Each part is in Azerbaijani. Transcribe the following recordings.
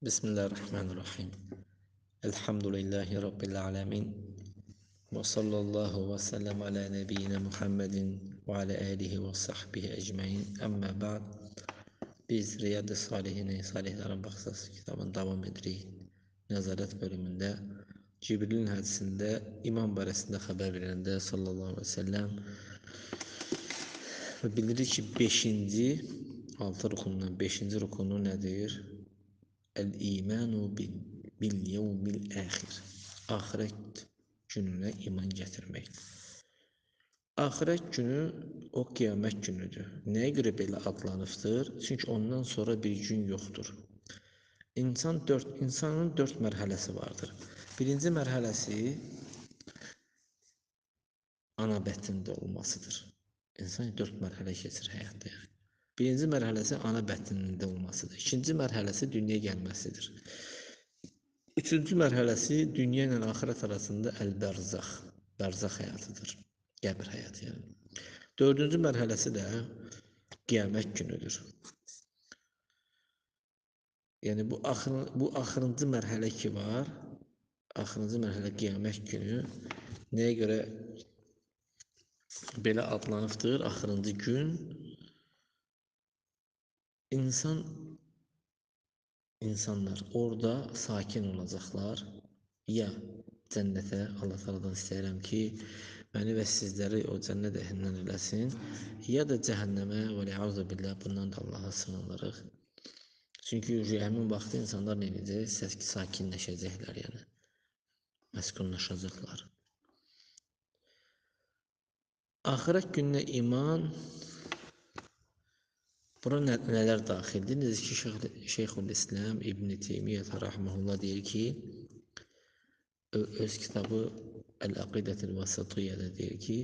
Bismillahirrahmanirrahim. Elhamdülillahi Rabbil alemin. Ve sallallahu ve sellem ala nebiyyina Muhammedin ve ala alihi ve sahbihi ecmain. Amma ba'd. Biz Riyad-ı Salihinin, Salihlerin Baxsası kitabın devam edirik. Nəzarət bölümündə Cibrilin hədisində iman barəsində xəbər verəndə sallallahu aleyhi ve sellem və bildirir ki, 5-ci 6 rukundan 5-ci rukunu nədir? El-imanu bil-yevmil əxir. Axirət gününə iman gətirmək. Axirət günü o qiyamət günüdür. Nəyə görə belə adlanıbdır? Çünki ondan sonra bir gün yoxdur. İnsanın 4 mərhələsi vardır. Birinci mərhələsi ana bətnində olmasıdır. İnsan 4 mərhələ keçir həyatda. Birinci mərhələsi ana bətnində olmasıdır. İkinci mərhələsi dünyaya gəlməsidir. Üçüncü mərhələsi dünya ilə axirət arasında əl-bərzəx, bərzəx həyatıdır, qəbir həyatı yəni. Dördüncü mərhələsi də qiyamət günüdür. Yəni bu axırıncı mərhələ ki var, axırıncı mərhələ qiyamət günü nəyə görə belə adlanıbdır? Axırıncı gün İnsanlar orada sakin olacaqlar, ya cənnətə, Allah Teala'dan istəyirəm ki, məni və sizləri o cənnət əhlindən eləsin, ya da cəhənnəmə və li'auzu billah, bundan da Allah'a sığınırıq. Çünki həmin vaxtda insanlar nə edəcək? Sakinləşəcəklər, yəni məskunlaşacaqlar. Axirət gününə iman, bura nələr daxildir? Necə ki, Şeyxülislam İbn Teymiyyə rahmehullah deyir ki, öz kitabı Əl-Əqidətül Vəsatiyyədə deyir ki,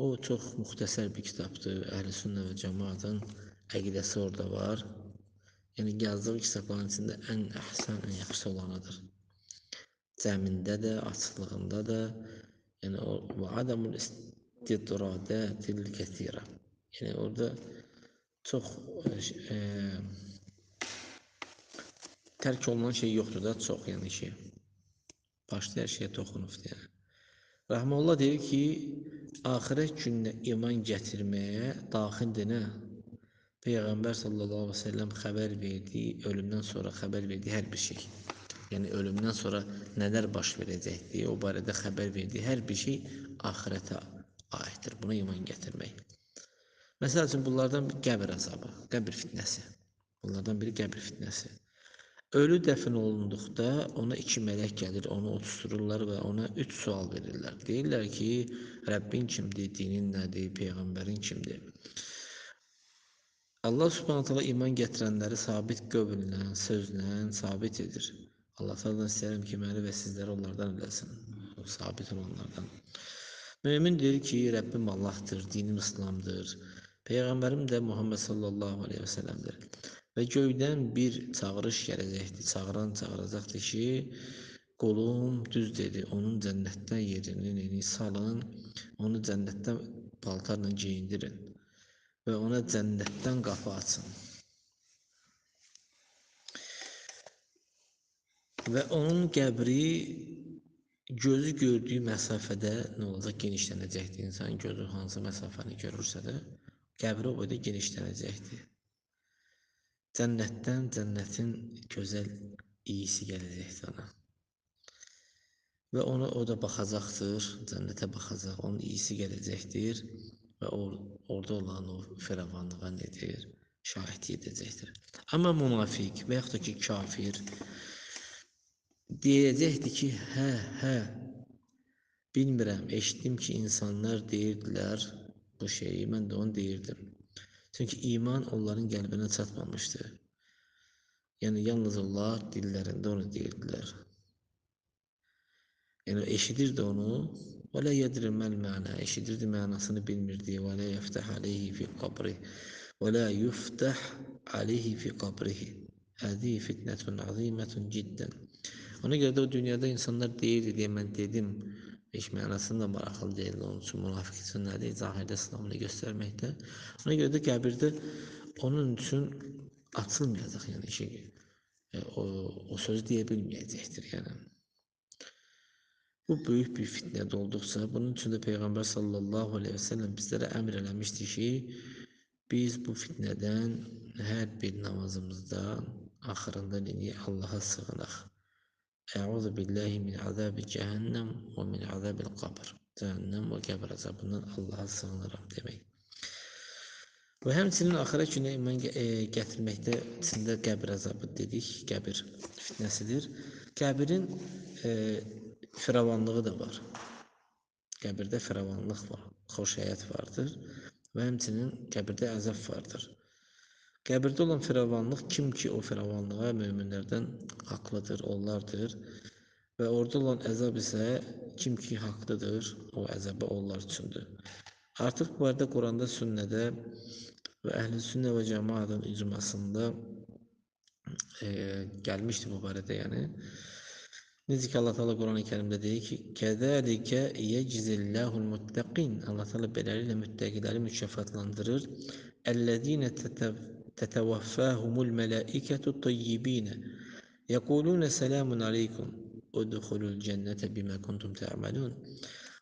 o çox müxtəsər bir kitabdır. Əhl-i Sünnə və Cəmaatın əqidəsi orada var. Yəni yazdığı kitabların içində ən əhsən, ən yaxşı olanıdır. Cəmində də, açıqlığında da, yəni o və adamul istidradətil kətirə. Yəni orada çox tərk olunan şey yoxdur da, çox yəni ki. Başda hər şeyə toxunubdur yəni. Rəhməllah deyir ki, axirət gününə iman gətirməyə daxildir nə? Peyğəmbər sallallahu aleyhi ve sellem xəbər verdiyi, ölümdən sonra xəbər verdiyi hər bir şey. Yəni ölümdən sonra nələr baş verəcəkdir, o barədə xəbər verdiyi hər bir şey axirətə aiddir. Buna iman gətirmək. Məsəl üçün, bunlardan bir qəbir əzabı, qəbir fitnəsi. Bunlardan biri qəbir fitnəsi. Ölü dəfn olunduqda ona 2 mələk gəlir, onu oturtururlar və ona 3 sual verirlər. Deyirlər ki, Rəbbin kimdir, dinin nədir, Peyğəmbərin kimdir? Allah Subhanahu taala iman gətirənləri sabit qövllə, sözlə sabit edir. Allah Taala'dan istəyirəm ki, məni və sizləri onlardan eləsin, o sabit olanlardan. Mömin deyir ki, Rəbbim Allahdır, dinim İslamdır, Peyğəmbərim də Muhammed sallallahu aleyhi ve sellem'dir. Və göydən bir çağırış gələcəkdir, çağıracaqdır ki, qolum düz dedi, onun cənnətdən yerini salın, onu cənnətdən paltarla geyindirin və ona cənnətdən qapı açın. Və onun qəbri gözü gördüyü məsafədə nə olacaq? Genişlənəcəkdir. İnsan gözü hansı məsafəni görürsə də, qəbri o boyda genişlənəcəkdir. Cənnətdən, cənnətin gözəl iyisi gələcəkdir ona. Və ona o da baxacaqdır, cənnətə baxacaq, onun iyisi gələcəkdir və orada olan o firavanlığa nedir? Şahidlik edəcəkdir. Amma münafiq və yaxud da ki, kafir deyəcəkdir ki, hə, bilmirəm, eşitdim ki, insanlar deyirdilər bu şeyi, mən də onu deyirdim. Çünki iman onların qəlbinə çatmamışdı. Yəni, yalnız onlar dillərində onu deyirdilər. Yəni, eşidirdi onu, və lə yədriməl mənə, eşidirdi, mənasını bilmirdi, və lə yəftəh aleyhi fi qabri, və lə yüftəh aleyhi fi qabrihi, hədi fitnətun azimətun ciddən. Ona görə də o dünyada insanlar deyirdi, deyə mən dedim, heç mənasını da maraqlı deyil, onun üçün münafiq üçün nədir? Zahirdə İslamını göstərməkdə. Ona görə də qəbirdə onun üçün açılmayacaq, yəni işi. o sözü deyə bilməyəcəkdir. Yəni bu böyük bir fitnədə olduqca, bunun üçün də Peyğəmbər sallallahu aleyhi və səlləm bizlərə əmr eləmişdir ki, biz bu fitnədən hər bir namazımızda axırında Allaha sığınaq. Əuzu billahi min azabi cəhənnəm və min azabil qabr. Cəhənnəm və qəbr əzabından Allaha sığınıram demək. Və həmçinin axirət günə iman gətirməkdə içində qəbir əzabı dedik, qəbir fitnəsidir. Qəbirin firavanlığı da var. Qəbirdə firavanlıq var, xoş həyat vardır və həmçinin qəbirdə əzab vardır. Qəbirdə olan firavanlıq kim ki o firavanlığa möminlərdən haqlıdır, onlardır və orada olan əzab isə kim ki haqlıdır, o əzabı onlar üçündür. Artıq bu arada Quranda, sünnədə və əhl-i sünnə və cəmaatın icmasında gəlmişdir bu barədə, yəni. Necə ki Allah Teala Quran-ı Kərimdə deyir ki, "Kəzəlikə yeczillahul muttaqin." Allah Teala beləliklə müttəqiləri mükafatlandırır. "Ellezine teteveffahumul melaiketu tayyibin. Yekulun selamun aleykum. Udkhulul cennete bima kuntum ta'malun."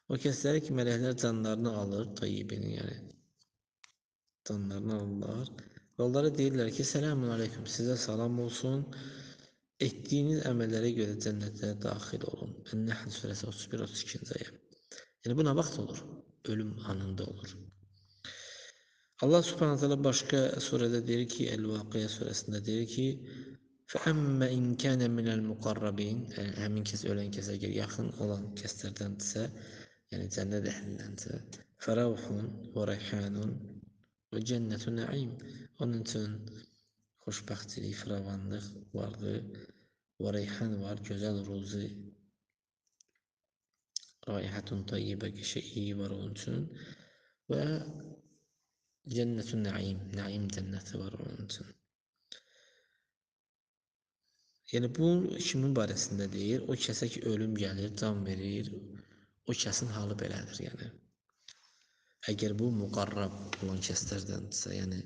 O kəsləri ki, mələklər canlarını alır, tayyibinin, yəni canlarını alırlar və onlara deyirlər ki, selamun aleyküm, sizə salam olsun, etdiyiniz əməllərə görə cənnətə daxil olun. Ən-Nəhl surəsi 31-32-ci ayə. Yəni bu nə vaxt olur? Ölüm anında olur. Allah subhanahu teala başqa surədə deyir ki, El-Vaqiyə surəsində deyir ki, فَأَمَّا إِنْ كَانَ مِنَ الْمُقَرَّبِينَ, həmin kəs ölən kəsə görə yaxın olan kəslərdəndirsə, yəni cənnət əhlindənsə, فَرَوْحٌ وَرَيْحَانٌ və cənnətü nəim. Onun üçün xoşbəxtçilik, firavanlıq vardır. Və reyhan var, gözəl ruzi. Rayhatun tayyibə, iyi var onun üçün. Və cənnətü nəim, nəim cənnəti var onun üçün. Yəni bu kimin barəsində deyir? O kəsə ki ölüm gəlir, can verir, o kəsin halı belədir, yəni. Əgər bu müqarrab olan kəslərdəndirsə, yəni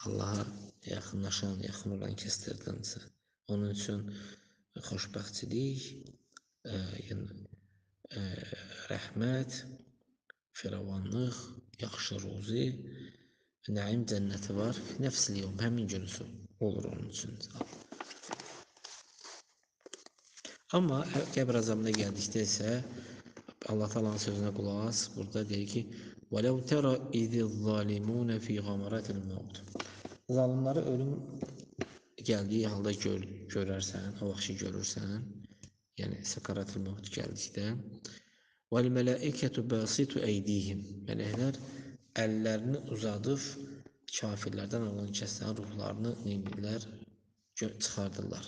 Allaha yaxınlaşan, yaxın olan kəslərdəndirsə, onun üçün xoşbəxtçilik, yəni rəhmət, firavanlıq, yaxşı ruzi, nəim cənnəti var, nəfsil yevm, həmin günüsü olur onun üçün. Amma qəbr əzabına gəldikdə isə Allah Taala'nın sözünə qulaq as. Burada deyir ki: "Vələv tərə iziz-zalimun fi gamaratil maut." Zalimləri ölüm gəldiyi halda görərsən, o vaxt görürsən, yəni sakaratul maut gəldikdə, "Vel mələikətu basitu eydihim." Mələklər əllərini uzadıb kafirlərdən olan kəslərin ruhlarını neynirlər? Çıxardırlar.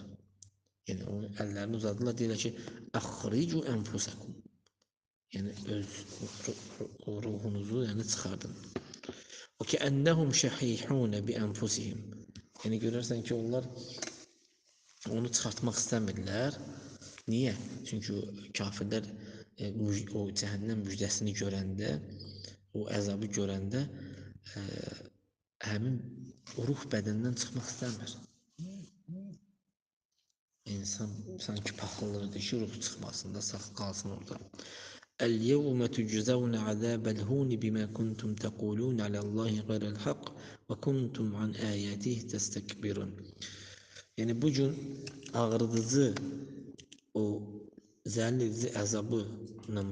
Yəni onu əllərini uzadırlar, deyirlər ki, "Əxricu ənfusakum." Yəni öz ruhunuzu yəni çıxardın. O ki ennehum şahihun bi anfusihim. Yəni görürsən ki, onlar onu çıxartmaq istəmirlər. Niyə? Çünki kafirlər o cəhənnəm müjdəsini görəndə, o əzabı görəndə həmin ruh bədəndən çıxmaq istəmir. İnsan sanki paxıllıdır ki, ruh çıxmasın da, sağ qalsın orada. El-yevme tujzavne azabel huni bima kuntum taqulun alallahi gayrel haq ve kuntum an ayatihi testekbirun. Yəni bu gün ağrıdıcı o zəlil edici əzabla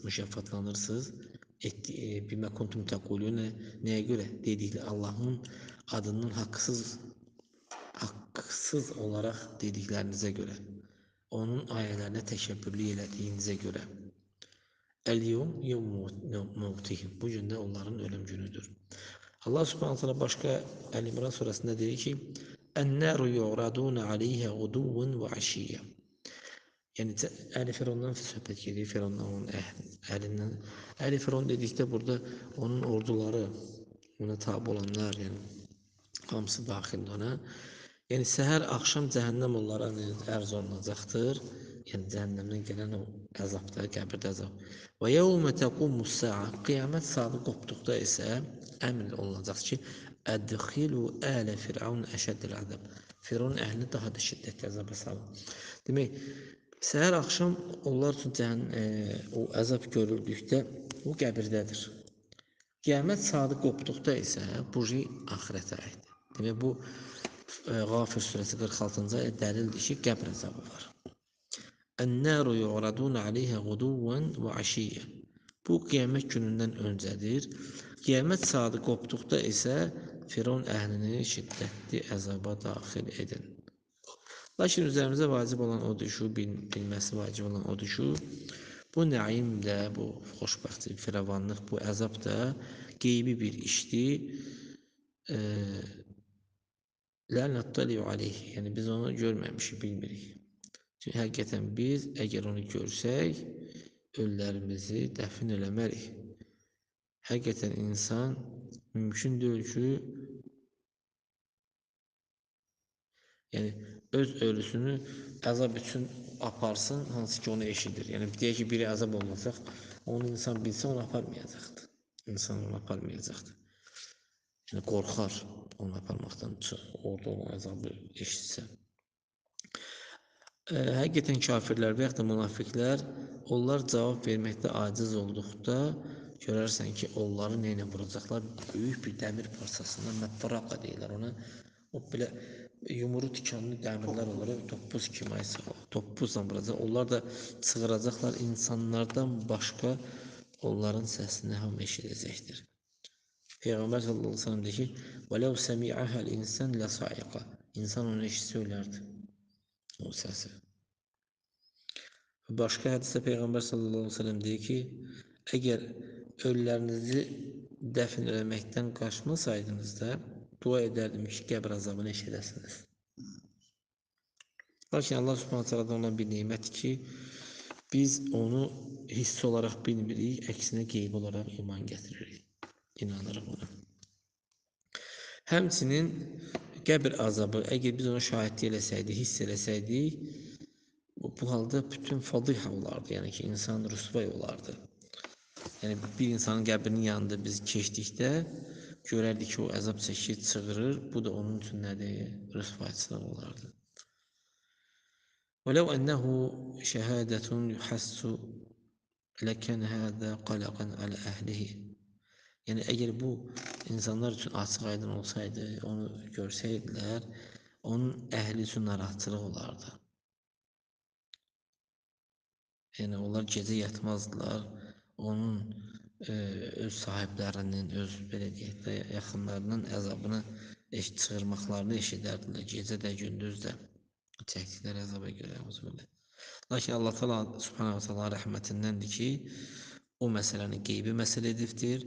mükafatlanırsınız. Bima kuntum taqulun, nəyə görə? Dedikləri Allahın adından haqsız olaraq dediklərinizə görə, onun ayələrinə təkəbbürlük elədiyinizə görə. Əl-yevm yevm-mevtihim. Bu gün də onların ölüm günüdür. Allah Subhanahu taala başqa Əl-İmran surəsində deyir ki: "Ən-naru yu'raduna alayha guduvun və aşiyya." Yəni Əli Firondan söhbət gedir, Firondan onun əlindən. Əli Firon dedikdə burada onun orduları, ona tabe olanlar, yəni hamısı daxildir ona. Yəni səhər, axşam cəhənnəm onlara ərz olunacaqdır. Yəni cəhənnəmdən gələn o əzabda, qəbirdə əzab. Və yevmə təqumus-sa'a, qiyamət saatı qopduqda isə əmr olunacaq ki, ədxilu ələ firavun əşəddil əzab. Firavun əhlini daha da şiddətli əzaba salın. Demək, səhər axşam onlar üçün o əzab görüldükdə o qəbirdədir. Qiyamət saatı qopduqda isə bu axirətə aiddir. Demək, bu Qafir surəsi 46-cı ayə dəlildir ki, qəbr əzabı var. Ən-nəru yu'radun aleyhə quduvan və aşiyyə. Bu qiyamət günündən öncədir. Qiyamət saatı qopduqda isə Firavun əhlini şiddətli əzaba daxil edin. Lakin üzərimizə vacib olan odur ki, bilməsi vacib olan odur ki, bu nəim də, bu xoşbəxtlik, firavanlıq, bu əzab da qeybi bir işdir. Lə nəttəli'u aleyh. Yəni biz onu görməmişik, bilmirik. Çünki həqiqətən biz əgər onu görsək, ölülərimizi dəfn eləmərik. Həqiqətən insan mümkün deyil ki, yəni öz ölüsünü əzab üçün aparsın, hansı ki onu eşidir. Yəni deyək ki, biri əzab olacaq, onu insan bilsə, onu aparmayacaqdır. İnsan onu aparmayacaqdır. Yəni qorxar onu aparmaqdan, orada olan əzabı eşitsə. Həqiqətən kafirlər və yaxud da münafiqlər, onlar cavab verməkdə aciz olduqda, görərsən ki, onları nə ilə vuracaqlar? Böyük bir dəmir parçasından, məttaraqa deyirlər ona. O belə yumru tikanlı dəmirlər olur, toppuz kimi toppuzla vuracaq. Onlar da çığıracaqlar, insanlardan başqa onların səsini hamı eşidəcəkdir. Peyğəmbər sallallahu aleyhi ve sellem deyir ki, وَلَوْ سَمِعَهَا الْاِنْسَانِ لَصَعِقَ. İnsan onu eşitsə ölərdi, o səsi. Başqa hədisdə Peyğəmbər sallallahu aleyhi ve sellem deyir ki, əgər ölülərinizi dəfn eləməkdən qaçmasaydınız da, dua edərdim ki, qəbr azabını eşidəsiniz. Lakin Allah subhanahu ta'ala ona bir nimət ki, biz onu hiss olaraq bilmirik, əksinə qeyb olaraq iman gətiririk. İnanırıq ona. Həmçinin qəbr azabı, əgər biz ona şahidlik eləsəydik, hiss eləsəydik, bu halda bütün fadiha olardı, yəni ki, insan rüsvay olardı. Yəni bir insanın qəbrinin yanında biz keçdikdə görərdik ki, o əzab çəkir, çığırır, bu da onun üçün nədir? Rüsvayçılıq olardı. وَلَوْ أَنَّهُ شَهَادَةٌ يُحَسُّ لَكَنْ هَذَا قَلَقًا عَلَى أَهْلِهِ. Yəni əgər bu insanlar üçün açıq aydın olsaydı, onu görsəydilər, onun əhli üçün narahatçılıq olardı. Yəni onlar gecə yatmazdılar, onun öz sahiblərinin, öz belə deyək də, yaxınlarının əzabını çığırmaqlarını eşidərdilər, gecə də, gündüz də çəkdikləri əzaba görə. Lakin Allah Teala Subhanahu Teala rəhmətindəndir ki, o məsələni qeybi məsələ edibdir.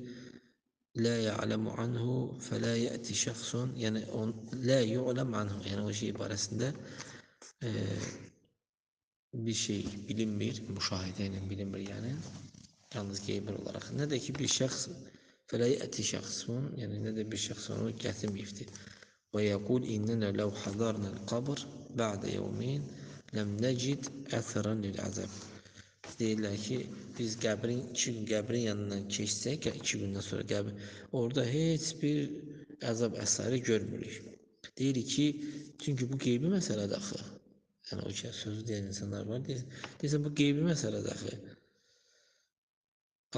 Lə ya'ləmu anhu fələ yəti şəxsun, yəni lə yu'ləm anhu, yəni o şey barəsində bir şey bilinmir, müşahidə ilə bilinmir, yəni yalnız qeybi olaraq. Nə də ki, bir şəxs fələ yəti şəxsun, yəni nə də bir şəxs onu gətirməyibdir. Və yəqul innənə ləv hadarnəl qabr bə'də yevmin ləm nəcid əsərən lil-əzəb. Deyirlər ki, biz qəbrin, 2 gün qəbrin yanından keçsək, 2 gündən sonra qəbr, orada heç bir əzab əsəri görmürük. Deyirik ki, çünki bu qeybi məsələdir axı. Yəni o ki, sözü deyən insanlar var, deyirsən, bu qeybi məsələdir axı.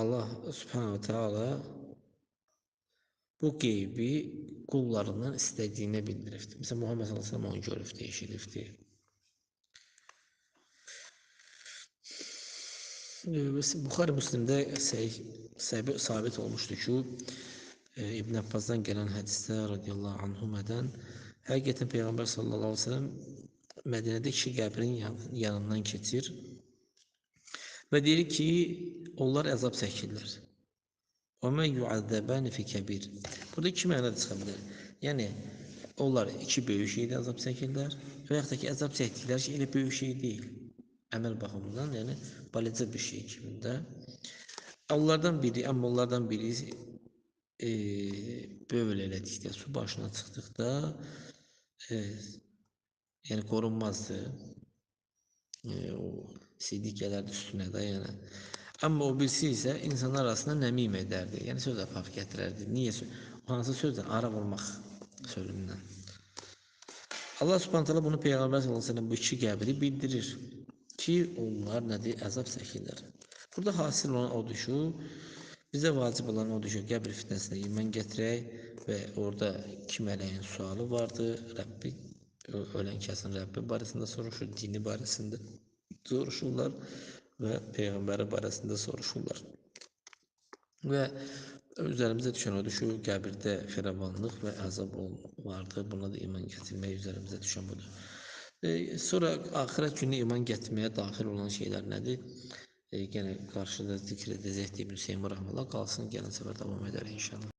Allah subhanahu ta'ala bu qeybi qullarından istədiyinə bildiribdir. Məsələn, Muhammed sallallahu aleyhi ve sellem onu görübdir, eşidibdir. Buxari Müslimdə sabit olmuşdur ki, İbn Abbasdan gələn hədisdə radiyallahu anhumədən həqiqətən Peyğəmbər sallallahu aleyhi ve sellem Mədinədə 2 qəbrin yanından keçir və deyir ki, onlar əzab çəkirlər. وَمَنْ يُعَذَّبَانِ فِي كَبِيرٍ. Burada 2 mənada çıxa bilər. Yəni, onlar 2 böyük şeydə əzab çəkirlər və yaxud da ki, əzab çəkdikləri şey elə böyük şey deyil. Əməl baxımından, yəni, balaca bir şey kimində. Onlardan biri bövl elədikdə, su başına çıxdıqda, yəni qorunmazdı. O sidiqələr üstünə də, yəni. Amma o birisi isə insanlar arasında nəmim edərdi, yəni söz apaq gətirərdi. Niyə? hansı sözdən? Araq olmaq sözündən. Allah Subhanahu taala bunu Peyğəmbər sallallahu əleyhi və səlləm bu iki qəbri bildirir ki, onlar nədir? Əzab çəkirlər. Burada hasil olan odur ki, bizə vacib olan odur ki, qəbir fitnəsinə iman gətirək və orada iki mələyin sualı vardı. Rəbbi, ölən kəsin Rəbbi barəsində soruşur, dini barəsində soruşurlar və Peyğəmbəri barəsində soruşurlar. Və üzərimizə düşən odur ki, qəbirdə firavanlıq və əzab vardır. Buna da iman gətirmək üzərimizə düşən budur. Sonra axirət günü iman gətirməyə daxil olan şeylər nədir? Yenə qarşıda zikr edəcək İbn Hüseyn Rəhməllah qalsın, gələn səfər davam edərik inşallah.